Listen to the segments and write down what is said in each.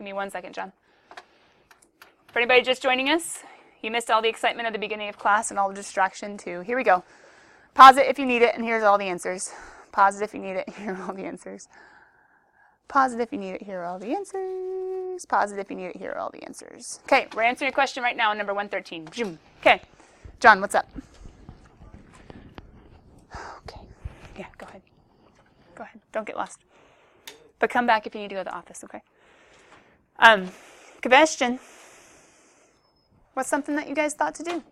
Give me 1 second, John. For anybody just joining us, you missed all the excitement at the beginning of class and all the distraction too. Here we go. Pause it if you need it, and here's all the answers. Pause it if you need it, here are all the answers. Pause it if you need it, here are all the answers. Pause it if you need it, here are all the answers. Okay, we're answering a question right now on number 113. Okay, John, what's up? Okay, yeah, go ahead. Go ahead, don't get lost. But come back if you need to go to the office, okay? Question. What's something that you guys thought to do?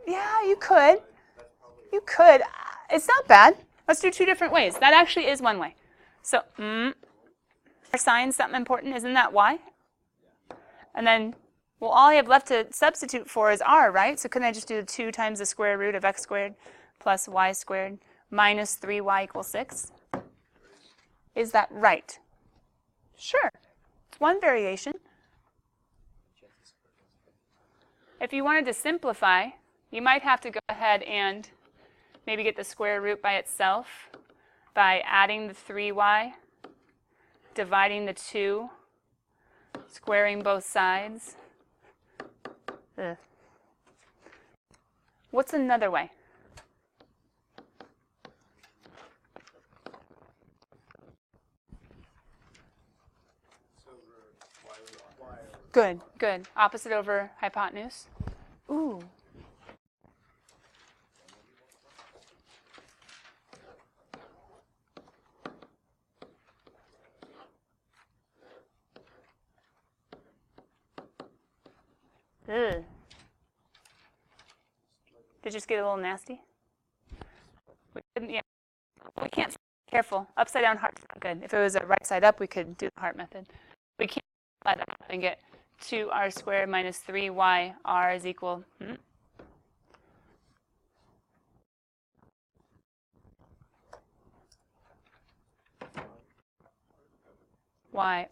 Yeah, you could. You could. It's not bad. Let's do 2 different ways. That actually is one way. So, our sign, something important, isn't that y? And then, well, all I have left to substitute for is r, right? So couldn't I just do 2 times the square root of x squared plus y squared minus 3y equals 6? Is that right? Sure. It's one variation. If you wanted to simplify, you might have to go ahead and maybe get the square root by itself by adding the 3y, dividing the 2, squaring both sides. Ugh. What's another way? Good, good. Opposite over hypotenuse. Ooh. Ugh. Did it just get a little nasty? We can't. Careful. Upside down heart's not good. If it was a right side up, we could do the heart method. We can't apply that and get 2r squared minus 3yr is equal. Y.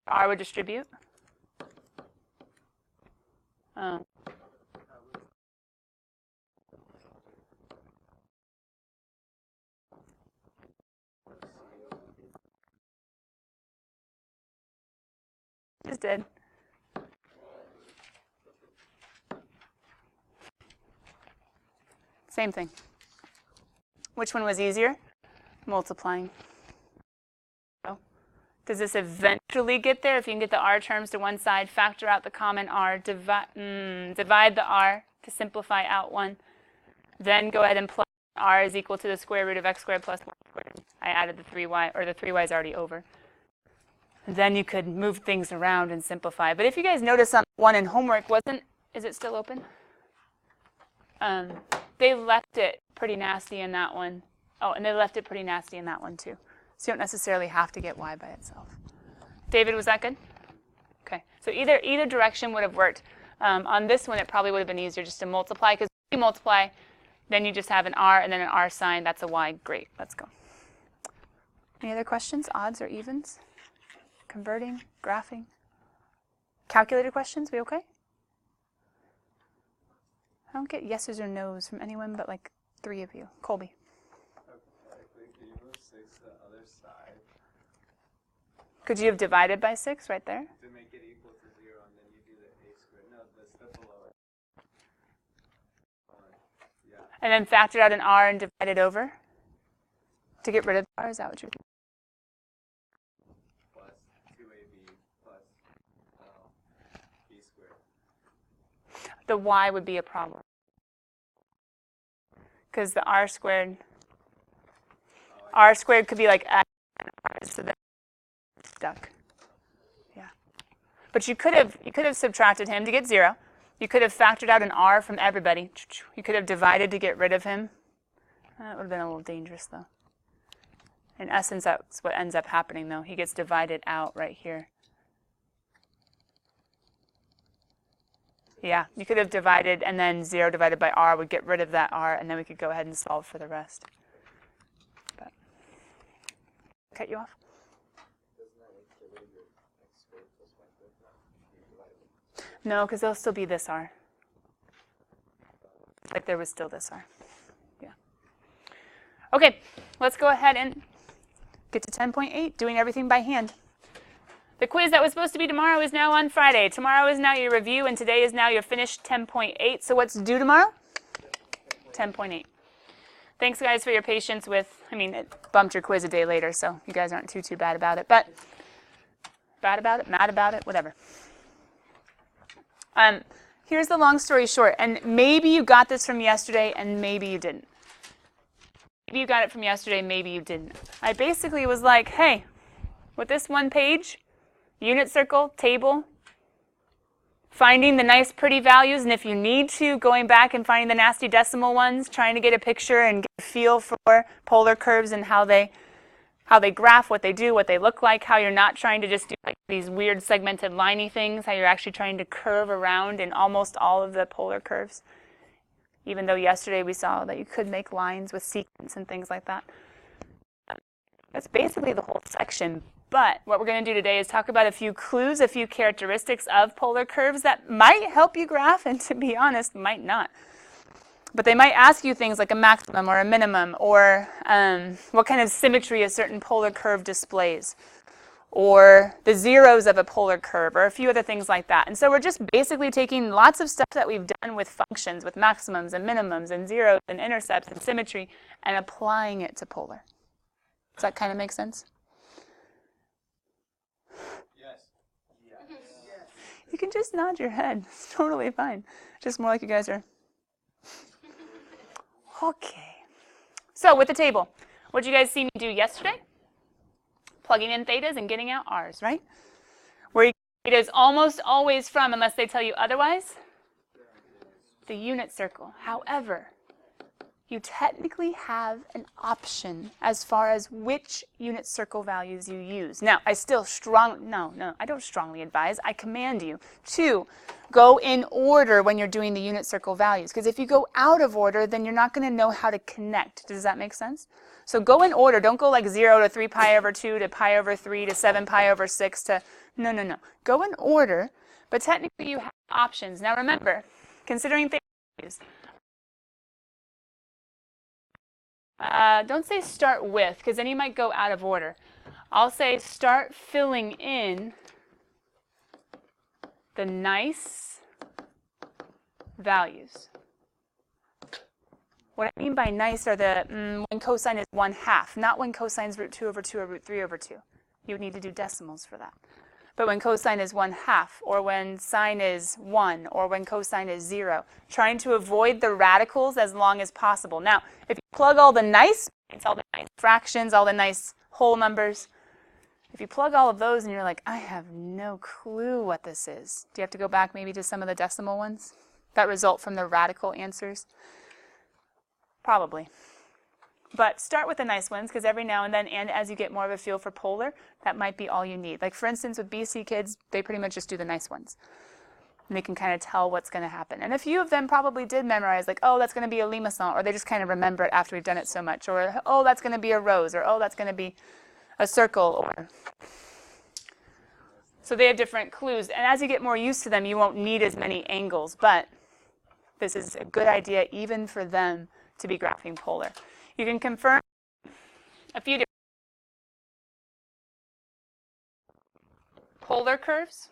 R would distribute. Oh. Just did. Same thing. Which one was easier? Multiplying. Does this eventually get there? If you can get the r terms to one side, factor out the common r, divide the r to simplify out 1, then go ahead and plug r is equal to the square root of x squared plus y squared. I added the 3y, or the 3y is already over. And then you could move things around and simplify. But if you guys notice on one in homework, is it still open? They left it pretty nasty in that one. Oh, and they left it pretty nasty in that one too. So you don't necessarily have to get y by itself. David, was that good? Okay, so either direction would have worked. On this one, it probably would have been easier just to multiply, because if you multiply, then you just have an r and then an r sign. That's a y. Great, let's go. Any other questions? Odds or evens? Converting? Graphing? Calculator questions? We okay? I don't get yeses or nos from anyone but like 3 of you. Colby. Could you have divided by 6 right there? To make it equal to 0, and then you do the a squared. No, the step below it. Yeah. And then factored out an r and divided over? To get rid of the r? Is that what you're doing? Plus 2ab plus b squared. The y would be a problem. Because the r squared could be like x and r, so then stuck. Yeah. But you could have subtracted him to get 0. You could have factored out an r from everybody. You could have divided to get rid of him. That would have been a little dangerous though. In essence, that's what ends up happening though. He gets divided out right here. Yeah, you could have divided and then 0 divided by r would get rid of that r, and then we could go ahead and solve for the rest. But, cut you off? No, because there'll still be this r. Like there was still this r. Yeah. Okay, let's go ahead and get to 10.8, doing everything by hand. The quiz that was supposed to be tomorrow is now on Friday. Tomorrow is now your review, and today is now your finished 10.8. So what's due tomorrow? 10.8. Thanks, guys, for your patience with, it bumped your quiz a day later, so you guys aren't too bad about it. But bad about it, mad about it, whatever. Here's the long story short, and maybe you got this from yesterday, and maybe you didn't. Maybe you got it from yesterday, maybe you didn't. I basically was like, hey, with this one page, unit circle, table, finding the nice pretty values, and if you need to, going back and finding the nasty decimal ones, trying to get a picture and get a feel for polar curves and how they graph, what they do, what they look like, how you're not trying to just do like these weird segmented liney things, how you're actually trying to curve around in almost all of the polar curves. Even though yesterday we saw that you could make lines with sequence and things like that. That's basically the whole section. But what we're going to do today is talk about a few clues, a few characteristics of polar curves that might help you graph, and to be honest, might not. But they might ask you things like a maximum or a minimum, or what kind of symmetry a certain polar curve displays, or the zeros of a polar curve, or a few other things like that. And so we're just basically taking lots of stuff that we've done with functions, with maximums and minimums and zeros and intercepts and symmetry, and applying it to polar. Does that kind of make sense? Yes. You can just nod your head. It's totally fine. Just more like you guys are. Okay. So with the table, what did you guys see me do yesterday? Plugging in thetas and getting out r's, right? Where you get theta is almost always from, unless they tell you otherwise, the unit circle. However, you technically have an option as far as which unit circle values you use. Now, I don't strongly advise, I command you to go in order when you're doing the unit circle values. Because if you go out of order, then you're not going to know how to connect. Does that make sense? So go in order. Don't go like 0 to 3 pi over 2 to pi over 3 to 7 pi over 6 to, no. Go in order, but technically you have options. Now remember, considering things, don't say start with, because then you might go out of order. I'll say start filling in the nice values. What I mean by nice are the when cosine is 1/2, not when cosine is root 2 over 2 or root 3 over 2. You would need to do decimals for that. But when cosine is 1/2, or when sine is 1, or when cosine is 0, trying to avoid the radicals as long as possible. Now, if you plug all the nice fractions, all the nice whole numbers, if you plug all of those and you're like, I have no clue what this is, do you have to go back maybe to some of the decimal ones that result from the radical answers? Probably. But start with the nice ones, because every now and then, and as you get more of a feel for polar, that might be all you need. Like for instance, with BC kids, they pretty much just do the nice ones. And they can kind of tell what's going to happen. And a few of them probably did memorize, like, oh, that's going to be a limacent, or they just kind of remember it after we've done it so much, or oh, that's going to be a rose, or oh, that's going to be a circle, or... So they have different clues. And as you get more used to them, you won't need as many angles, but this is a good idea even for them to be graphing polar. You can confirm a few different polar curves.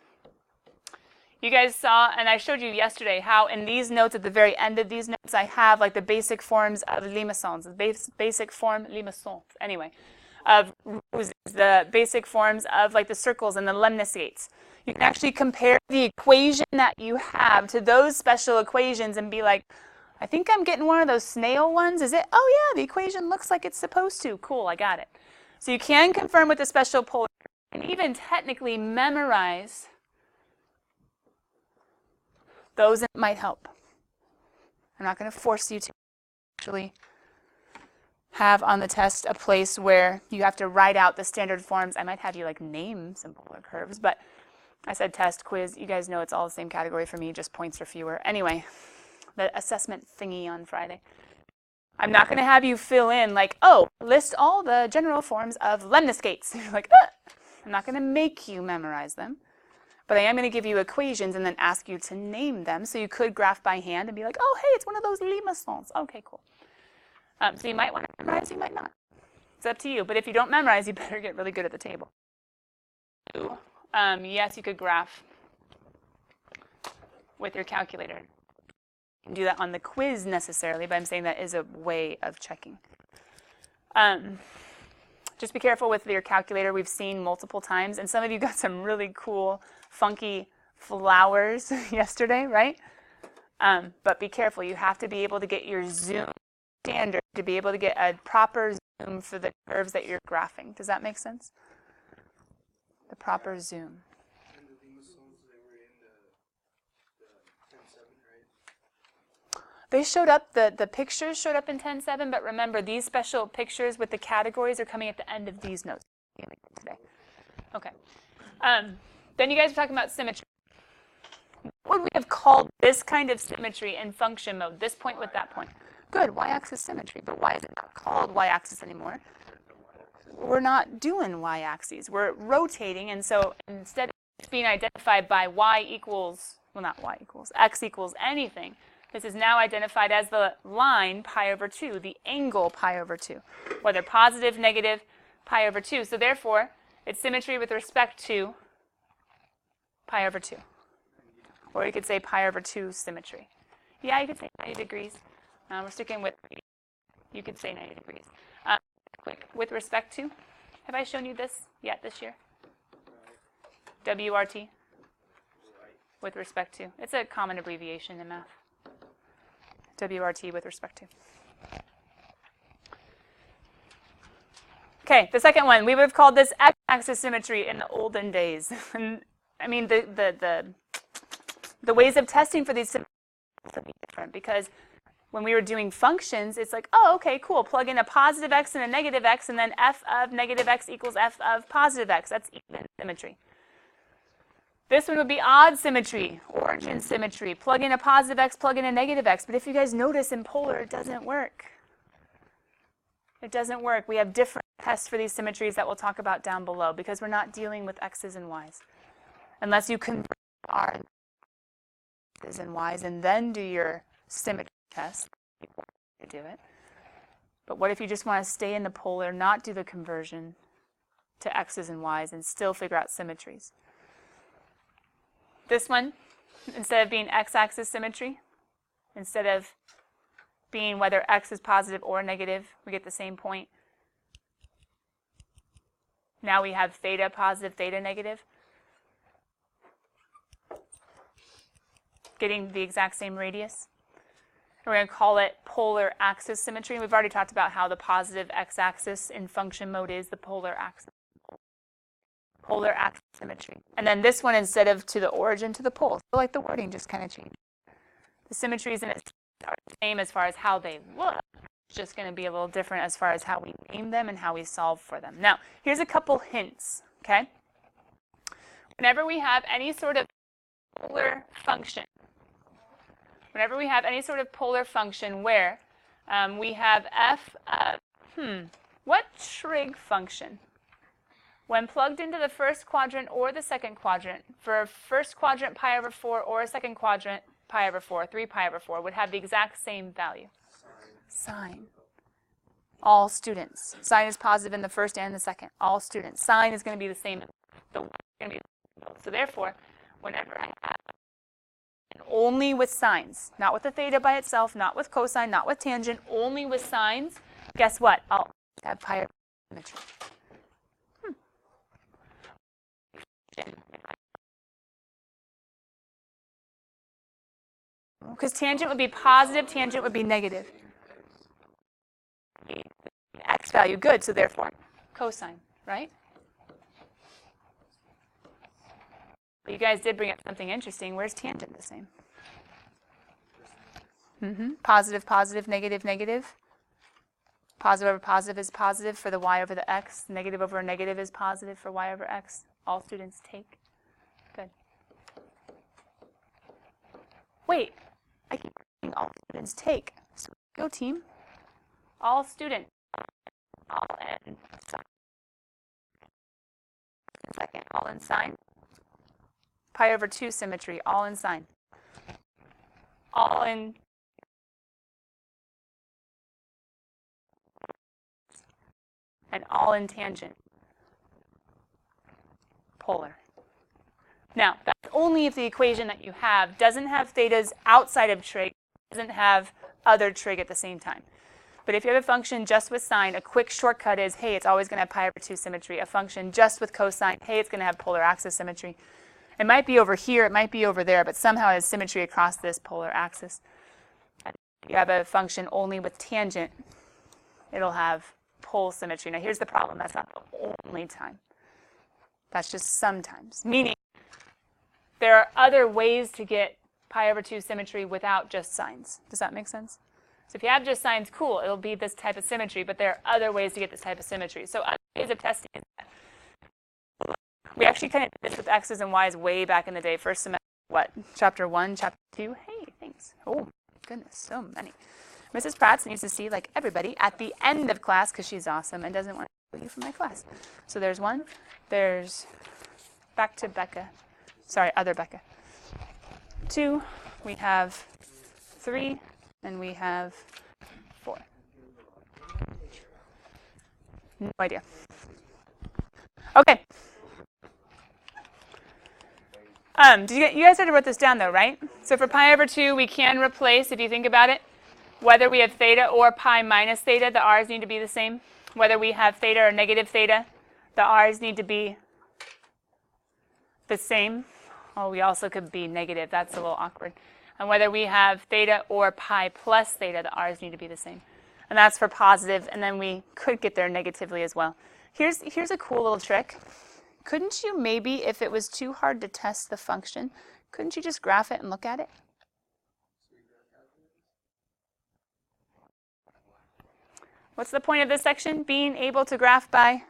You guys saw, and I showed you yesterday, how in these notes, at the very end of these notes, I have like the basic forms of limacents, the basic form limacents, anyway, of roses, the basic forms of like the circles and the lemniscates. You can actually compare the equation that you have to those special equations and be like, I think I'm getting one of those snail ones. Is it? Oh yeah, the equation looks like it's supposed to. Cool, I got it. So you can confirm with the special polar and even technically memorize those that might help. I'm not going to force you to actually have on the test a place where you have to write out the standard forms. I might have you like name some polar curves, but I said test, quiz. You guys know it's all the same category for me, just points are fewer. Anyway, the assessment thingy on Friday. I'm not going to have you fill in like, oh, list all the general forms of lemniscates. You're like, ah. I'm not going to make you memorize them, but I am going to give you equations and then ask you to name them. So you could graph by hand and be like, oh, hey, it's one of those limacents. Okay, cool. So you might want to memorize, you might not. It's up to you. But if you don't memorize, you better get really good at the table. Yes, you could graph with your calculator. You can do that on the quiz necessarily, but I'm saying that is a way of checking. Just be careful with your calculator. We've seen multiple times, and some of you got some really cool, funky flowers yesterday, right? But be careful. You have to be able to get your zoom standard to be able to get a proper zoom for the curves that you're graphing. Does that make sense? The proper zoom. And the Limasols, they were in the 10-7, right? They showed up, the pictures showed up in 10.7, but remember, these special pictures with the categories are coming at the end of these notes today. Okay. Then you guys were talking about symmetry. What would we have called this kind of symmetry in function mode, this point with that point? Good, y-axis symmetry, but why is it not called y-axis anymore? We're not doing y-axes. We're rotating, and so instead of being identified by y equals, well, not y equals, x equals anything, this is now identified as the line pi over 2, the angle pi over 2, whether positive, negative, pi over 2. So therefore, it's symmetry with respect to pi over 2. Or you could say pi over 2 symmetry. Yeah, you could say 90 degrees. We're sticking with, you could say 90 degrees. Quick, with respect to, have I shown you this yet this year? WRT, with respect to. It's a common abbreviation in math. WRT with respect to. Okay, the second one, we would have called this x-axis symmetry in the olden days. And I mean, the ways of testing for these symmetries are different because when we were doing functions, it's like, oh, okay, cool. Plug in a positive x and a negative x, and then f of negative x equals f of positive x. That's even symmetry. This one would be odd symmetry, origin symmetry. Plug in a positive x, plug in a negative x. But if you guys notice in polar, it doesn't work. It doesn't work. We have different tests for these symmetries that we'll talk about down below because we're not dealing with x's and y's. Unless you convert our x's and y's and then do your symmetry test, you do it. But what if you just want to stay in the polar, not do the conversion to x's and y's, and still figure out symmetries? This one, instead of being x-axis symmetry, instead of being whether x is positive or negative, we get the same point. Now we have theta positive, theta negative. Getting the exact same radius. We're going to call it polar axis symmetry. We've already talked about how the positive x-axis in function mode is the polar axis. Polar axis symmetry. And then this one, instead of to the origin, to the pole. So like the wording just kind of changed. The symmetries in it are the same as far as how they look. It's just going to be a little different as far as how we name them and how we solve for them. Now, here's a couple hints, okay? Whenever we have any sort of polar function, where we have f of, what trig function? When plugged into the first quadrant or the second quadrant, for a first quadrant pi over 4 or a second quadrant pi over 4, 3 pi over 4, would have the exact same value. Sine. All students. Sine is positive in the first and the second. All students. Sine is going to be the same. So therefore, whenever I have, and only with sines, not with the theta by itself, not with cosine, not with tangent, only with sines, guess what? I'll have pi over symmetry. Because tangent would be positive, tangent would be negative. X value, good, so therefore cosine, right? But you guys did bring up something interesting. Where's tangent the same? Positive, positive, negative, negative. Positive over positive is positive for the y over the x. Negative over negative is positive for y over x. All students take. Good. Wait, I keep saying all students take. So go team. All students. All in sine. Second, all in sine. Pi over 2 symmetry, all in sine. All in and all in tangent. Polar. Now, that's only if the equation that you have doesn't have thetas outside of trig, doesn't have other trig at the same time. But if you have a function just with sine, a quick shortcut is, hey, it's always going to have pi over 2 symmetry. A function just with cosine, hey, it's going to have polar axis symmetry. It might be over here, it might be over there, but somehow it has symmetry across this polar axis. If you have a function only with tangent, it'll have pole symmetry. Now here's the problem, that's not the only time. That's just sometimes. Meaning, there are other ways to get pi over 2 symmetry without just sines. Does that make sense? So if you have just sines, cool, it'll be this type of symmetry, but there are other ways to get this type of symmetry. So other ways of testing is that. We actually kind of did this with x's and y's way back in the day. First semester, what? Chapter 1, chapter 2? Hey, thanks. Oh, my goodness, so many. Mrs. Prats needs to see, like everybody, at the end of class, because she's awesome and doesn't want to you from my class. So there's 1. There's back to Becca. Sorry, other Becca. 2. We have 3. And we have 4. No idea. Okay. You guys already wrote this down though, right? So for pi over 2, we can replace, if you think about it, whether we have theta or pi minus theta, the r's need to be the same. Whether we have theta or negative theta, the r's need to be the same. Oh, we also could be negative. That's a little awkward. And whether we have theta or pi plus theta, the r's need to be the same. And that's for positive, and then we could get there negatively as well. Here's a cool little trick. Couldn't you maybe, if it was too hard to test the function, couldn't you just graph it and look at it? What's the point of this section? Being able to graph by?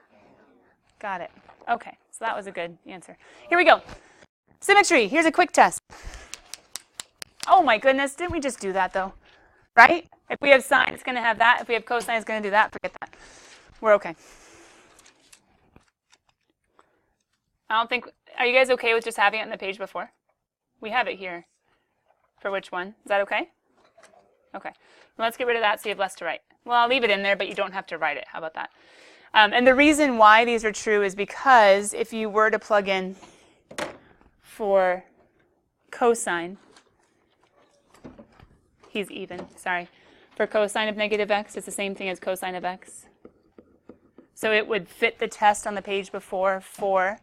Got it. Okay, so that was a good answer. Here we go. Symmetry. Here's a quick test. Oh my goodness, didn't we just do that though? Right? If we have sine, it's going to have that. If we have cosine, it's going to do that. Forget that. We're okay. I don't think, are you guys okay with just having it on the page before? We have it here. For which one? Is that okay? Okay. Well, let's get rid of that so you have less to write. Well, I'll leave it in there, but you don't have to write it. How about that? And the reason why these are true is because if you were to plug in for cosine, he's even, sorry. For cosine of negative x, it's the same thing as cosine of x. So it would fit the test on the page before for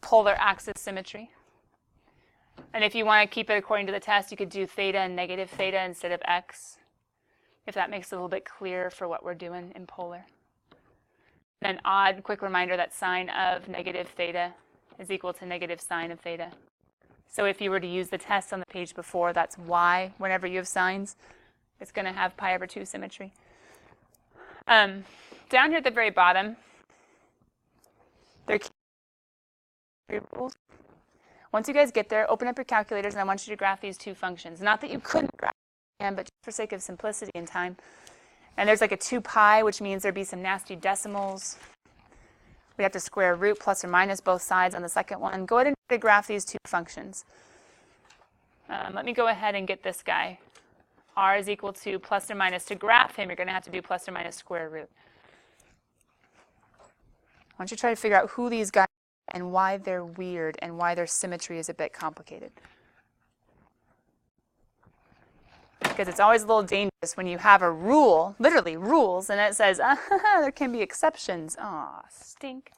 polar axis symmetry. And if you want to keep it according to the test, you could do theta and negative theta instead of x, if that makes it a little bit clearer for what we're doing in polar. An odd quick reminder that sine of negative theta is equal to negative sine of theta. So if you were to use the test on the page before, that's why whenever you have sines, it's going to have pi over 2 symmetry. Down here at the very bottom, there are three rules. Once you guys get there, open up your calculators, and I want you to graph these two functions. Not that you couldn't graph them, but just for sake of simplicity and time. And there's like a 2 pi, which means there'd be some nasty decimals. We have to square root plus or minus both sides on the second one. Go ahead and graph these two functions. Let me go ahead and get this guy. R is equal to plus or minus. To graph him, you're going to have to do plus or minus square root. I want you to try to figure out who these guys are and why they're weird and why their symmetry is a bit complicated. Because it's always a little dangerous when you have a rule, literally rules, and it says, there can be exceptions. Aw, stink.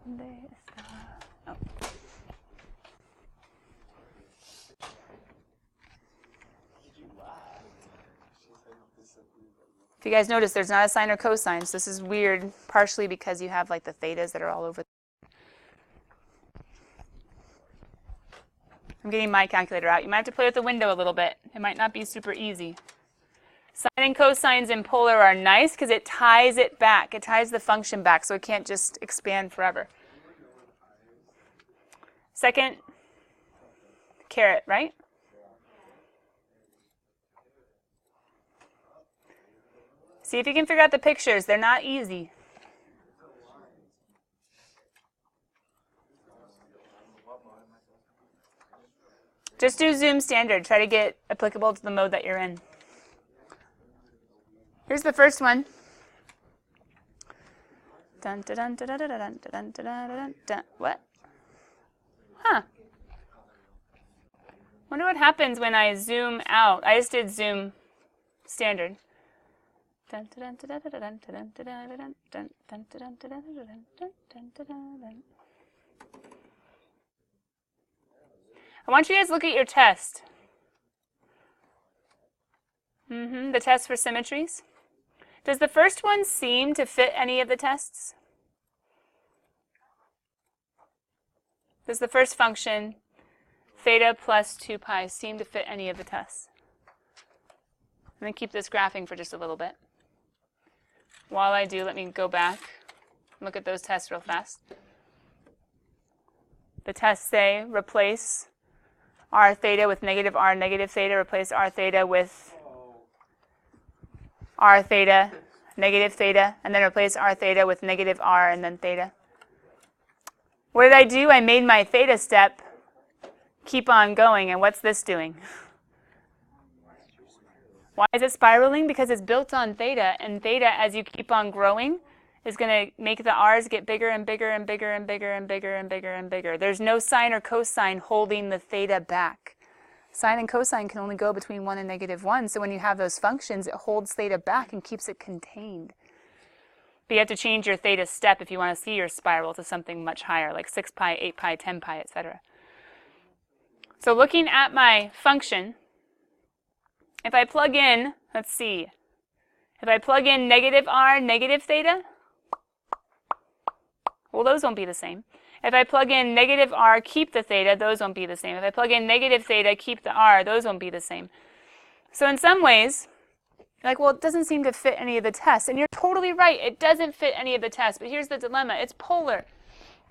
Oh. If you guys notice, there's not a sine or cosine, so this is weird, partially because you have like the thetas that are all over. I'm getting my calculator out. You might have to play with the window a little bit. It might not be super easy. Sine and cosines in polar are nice because it ties it back. It ties the function back so it can't just expand forever. Second, caret, right? See if you can figure out the pictures. They're not easy. Just do Zoom standard. Try to get applicable to the mode that you're in. Here's the first one. Dun, dun, dun, dun, dun, dun, dun, dun, dun, dun, dun. What? Huh. Wonder what happens when I zoom out. I just did zoom standard. I want you guys to look at your test. The test for symmetries. Does the first one seem to fit any of the tests? Does the first function, theta plus 2 pi, seem to fit any of the tests? I'm going to keep this graphing for just a little bit. While I do, let me go back and look at those tests real fast. The tests say replace r theta with negative r negative theta, replace r theta with r theta, negative theta, and then replace r theta with negative r and then theta. What did I do? I made my theta step keep on going, and what's this doing? Why is it spiraling? Because it's built on theta, and theta, as you keep on growing, is going to make the r's get bigger and bigger and bigger and bigger and bigger and bigger and bigger. There's no sine or cosine holding the theta back. Sine and cosine can only go between 1 and negative 1, so when you have those functions, it holds theta back and keeps it contained. But you have to change your theta step if you want to see your spiral to something much higher, like 6 pi, 8 pi, 10 pi, etc. So looking at my function, if I plug in, let's see, if I plug in negative r, negative theta, well, those won't be the same. If I plug in negative r, keep the theta, those won't be the same. If I plug in negative theta, keep the r, those won't be the same. So in some ways, you're like, well, it doesn't seem to fit any of the tests. And you're totally right. It doesn't fit any of the tests. But here's the dilemma. It's polar.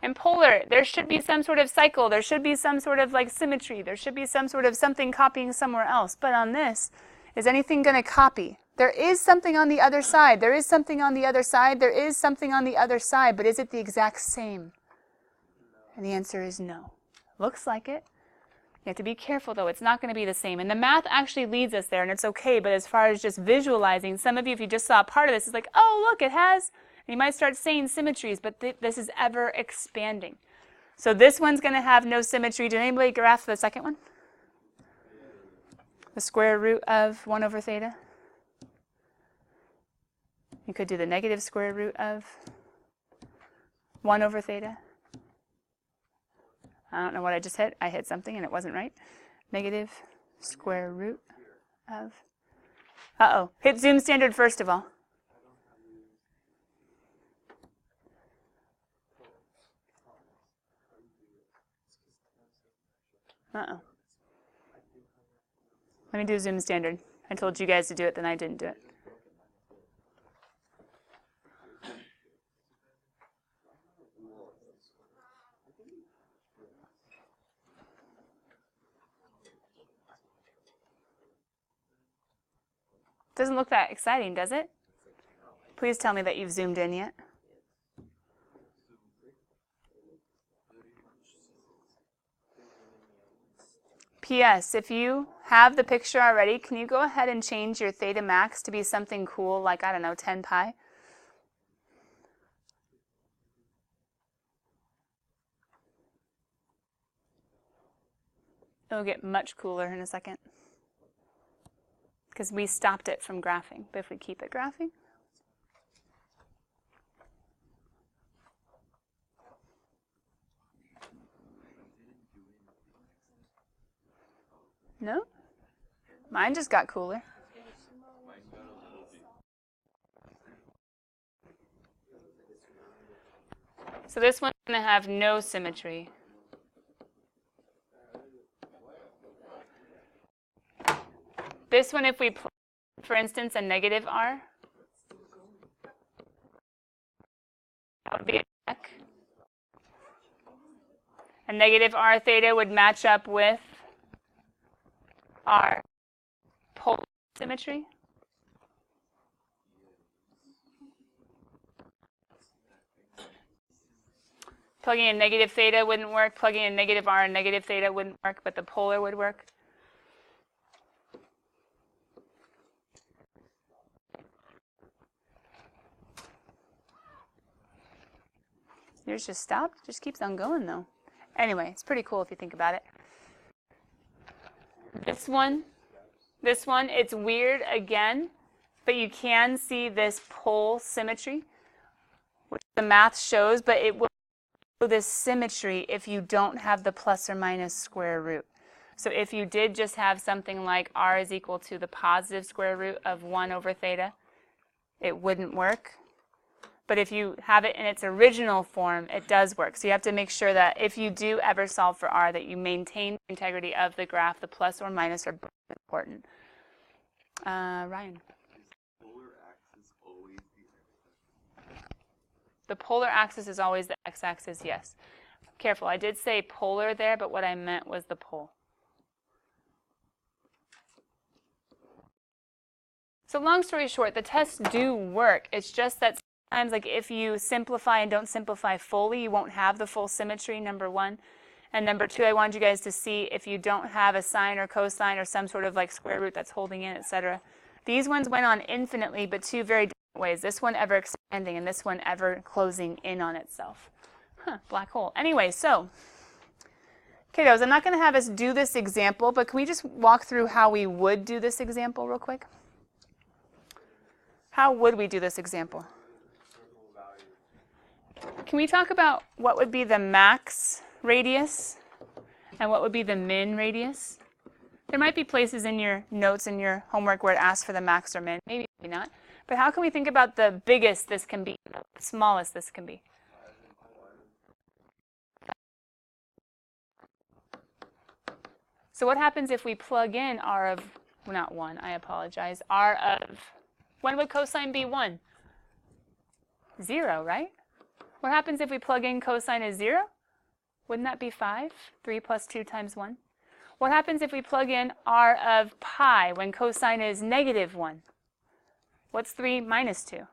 And polar, there should be some sort of cycle. There should be some sort of like symmetry. There should be some sort of something copying somewhere else. But on this, is anything going to copy? There is something on the other side. There is something on the other side. There is something on the other side. But is it the exact same? And the answer is no. Looks like it. You have to be careful, though. It's not going to be the same. And the math actually leads us there, and it's okay. But as far as just visualizing, some of you, if you just saw a part of this, is like, oh, look, it has. And you might start saying symmetries, but this is ever expanding. So this one's going to have no symmetry. Did anybody graph the second one? The square root of 1 over theta. You could do the negative square root of 1 over theta. I don't know what I just hit. I hit something and it wasn't right. Negative square root of... Uh-oh. Hit zoom standard first of all. Uh-oh. Let me do zoom standard. I told you guys to do it, then I didn't do it. Doesn't look that exciting, does it? Please tell me that you've zoomed in yet. P.S. If you have the picture already, can you go ahead and change your theta max to be something cool like, I don't know, 10 pi? It'll get much cooler in a second, because we stopped it from graphing. But if we keep it graphing, no? Mine just got cooler. So this one's going to have no symmetry. This one, if we plug, for instance, a negative r, that would be a check. A negative r theta would match up with our polar symmetry. Plugging in negative theta wouldn't work. Plugging in negative r and negative theta wouldn't work, but the polar would work. Yours just stopped? Just keeps on going, though. Anyway, it's pretty cool if you think about it. This one, it's weird again, but you can see this pole symmetry, which the math shows, but it will show this symmetry if you don't have the plus or minus square root. So if you did just have something like r is equal to the positive square root of 1 over theta, it wouldn't work. But if you have it in its original form, it does work. So you have to make sure that if you do ever solve for r, that you maintain the integrity of the graph. The plus or minus are both important. Ryan. The polar axis is always the x-axis, yes. Careful, I did say polar there, but what I meant was the pole. So long story short, the tests do work. It's just that sometimes, like if you simplify and don't simplify fully, you won't have the full symmetry, number one. And number two, I wanted you guys to see if you don't have a sine or cosine or some sort of like square root that's holding in, etc. These ones went on infinitely, but two very different ways. This one ever expanding and this one ever closing in on itself. Black hole. Anyway, so, kiddos, I'm not going to have us do this example, but can we just walk through how we would do this example real quick? How would we do this example? Can we talk about what would be the max radius and what would be the min radius? There might be places in your notes in your homework where it asks for the max or min, maybe not. But how can we think about the biggest this can be, the smallest this can be? So what happens if we plug in r of, well, not 1, I apologize, r of, when would cosine be 1? 0, right? What happens if we plug in cosine is 0? Wouldn't that be 5? 3 plus 2 times 1. What happens if we plug in r of pi when cosine is negative 1? What's 3 minus 2?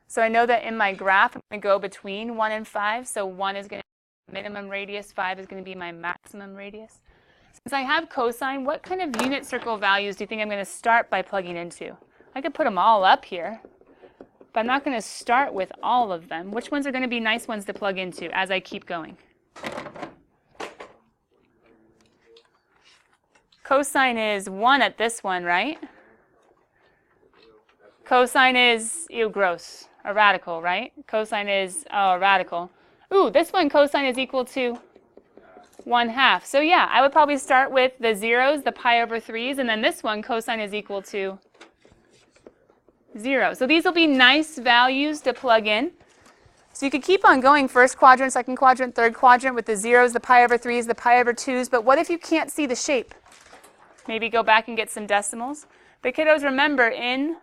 So I know that in my graph, I'm going to go between 1 and 5. So 1 is going to be my minimum radius. 5 is going to be my maximum radius. Since I have cosine, what kind of unit circle values do you think I'm going to start by plugging into? I could put them all up here, but I'm not going to start with all of them. Which ones are going to be nice ones to plug into as I keep going? Cosine is 1 at this one, right? Cosine is, gross, a radical, right? Cosine is, a radical. Ooh, this one cosine is equal to 1/2. So yeah, I would probably start with the zeros, the pi over 3's, and then this one cosine is equal to 0. So these will be nice values to plug in. So you could keep on going first quadrant, second quadrant, third quadrant with the zeros, the pi over 3's, the pi over 2's. But what if you can't see the shape? Maybe go back and get some decimals. But kiddos, remember in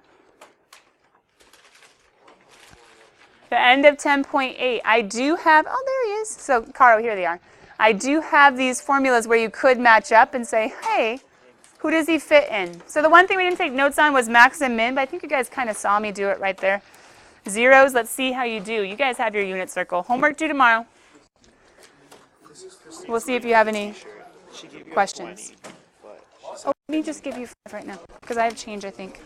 the end of 10.8, I do have, oh, there he is. So, Caro, here they are. I do have these formulas where you could match up and say, hey, who does he fit in? So the one thing we didn't take notes on was max and min, but I think you guys kind of saw me do it right there. Zeros, let's see how you do. You guys have your unit circle. Homework due tomorrow. We'll see if you have any questions. Oh, let me just give you 5 right now, because I have change, I think.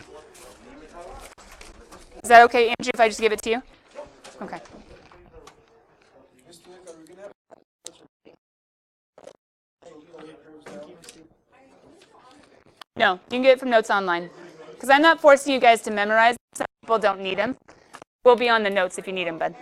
Is that okay, Andrew, if I just give it to you? Okay. No, you can get it from notes online. Because I'm not forcing you guys to memorize. Some people don't need them. We'll be on the notes if you need them, bud.